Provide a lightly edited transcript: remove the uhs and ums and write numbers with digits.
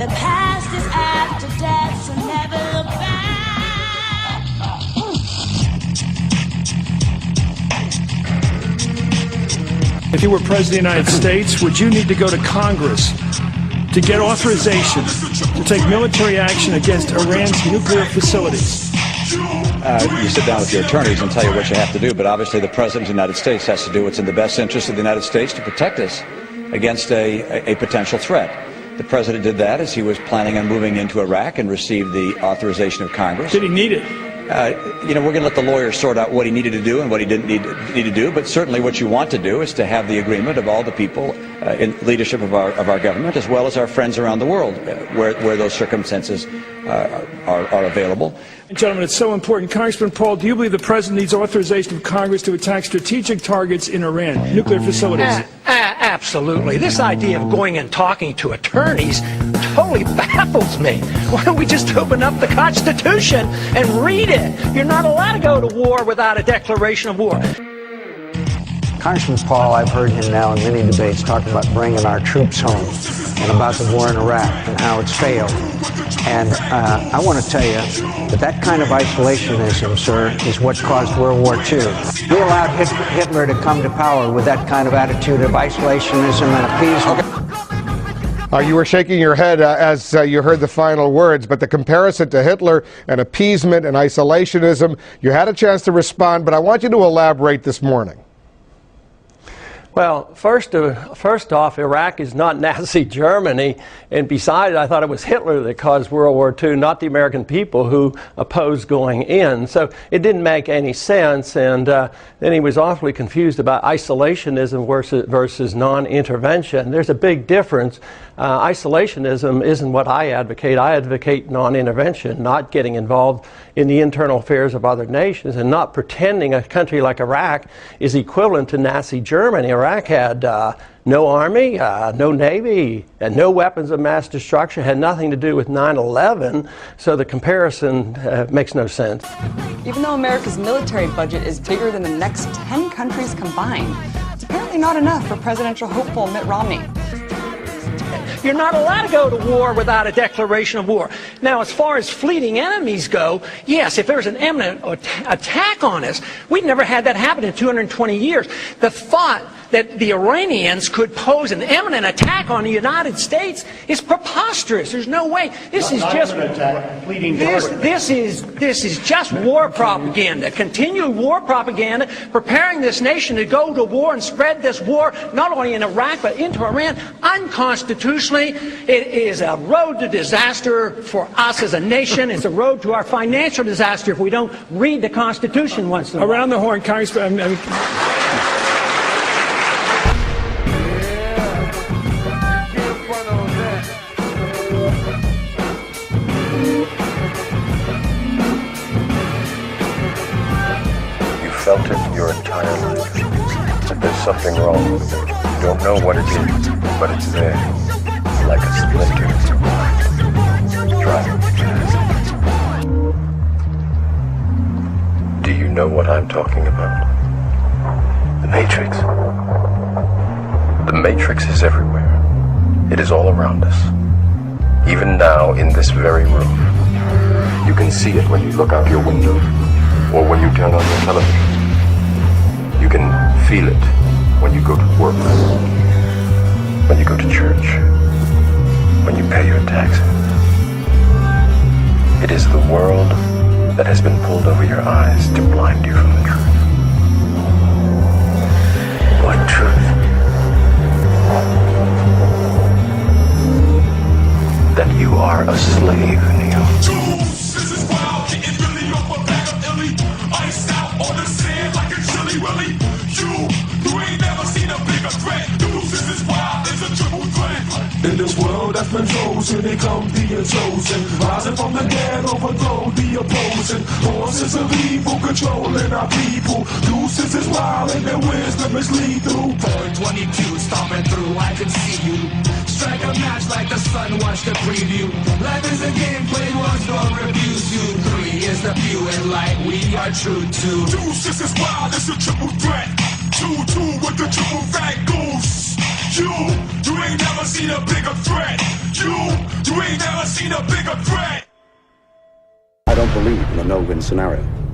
The past is after death, so never look back. If you were President of the United States, would you need to go to Congress to get authorization to take military action against Iran's nuclear facilities? You sit down with your attorneys and tell you what you have to do, but obviously the President of the United States has to do what's in the best interest of the United States to protect us against a potential threat. The President did that as he was planning on moving into Iraq and received the authorization of Congress. Did he need it? We're going to let the lawyers sort out what he needed to do and what he didn't need to do, but certainly what you want to do is to have the agreement of all the people in leadership of our government, as well as our friends around the world, where those circumstances are available. Gentlemen, it's so important. Congressman Paul, do you believe the President needs authorization of Congress to attack strategic targets in Iran, nuclear facilities? Absolutely. This idea of going and talking to attorneys totally baffles me. Why don't we just open up the Constitution and read it? You're not allowed to go to war without a declaration of war. Congressman Paul, I've heard him now in many debates talking about bringing our troops home and about the war in Iraq and how it's failed. And I want to tell you that kind of isolationism, sir, is what caused World War II. We allowed Hitler to come to power with that kind of attitude of isolationism and appeasement. You were shaking your head as you heard the final words, but the comparison to Hitler and appeasement and isolationism, you had a chance to respond, but I want you to elaborate this morning. Well, first off, Iraq is not Nazi Germany, and besides, I thought it was Hitler that caused World War II, not the American people who opposed going in. So it didn't make any sense, and then he was awfully confused about isolationism versus non-intervention. There's a big difference. Isolationism isn't what I advocate. I advocate non-intervention, not getting involved in the internal affairs of other nations, and not pretending a country like Iraq is equivalent to Nazi Germany. Iraq had no army, no navy, and no weapons of mass destruction, had nothing to do with 9/11, so the comparison makes no sense. Even though America's military budget is bigger than the next 10 countries combined, it's apparently not enough for presidential hopeful Mitt Romney. You're not allowed to go to war without a declaration of war. Now, as far as fleeting enemies go, yes, if there's an imminent attack on us, we've never had that happen in 220 years. The thought that the Iranians could pose an imminent attack on the United States is preposterous. There's no way. This is just war propaganda, continued war propaganda, preparing this nation to go to war and spread this war not only in Iraq but into Iran unconstitutionally. It is a road to disaster for us as a nation. It's a road to our financial disaster if we don't read the Constitution once in a while. Around the horn, Congressman. Felt it your entire life, that there's something wrong with it. You don't know what it is, but it's there, like a splinter in your mind, driving you mad. Do you know what I'm talking about? The Matrix. The Matrix is everywhere. It is all around us. Even now, in this very room. You can see it when you look out your window, or when you turn on your television. You can feel it when you go to work, when you go to church, when you pay your taxes. It is the world that has been pulled over your eyes to blind you from the truth. What truth? That you are a slave, Neo. This is wild, getting really off a bag of illy. Iced out on the sand like a chili willy. You ain't never seen a bigger threat. This is wild, it's a triple threat. In this world that's been chosen, they come the chosen. Rising from the dead, overthrow the opposing. Forces of evil controlling our people. Deuces is wild and their wisdom is lethal. 422 stomping through, I can see you. Strike a match like the sun, watch the preview. Life is a game played once, don't refuse you. 3 is the view and light, we are true too. Deuces is wild, it's a triple threat. 2-2 with the triple fat goose. You ain't never seen a bigger threat. You You ain't never seen a bigger threat. I don't believe in a no-win scenario.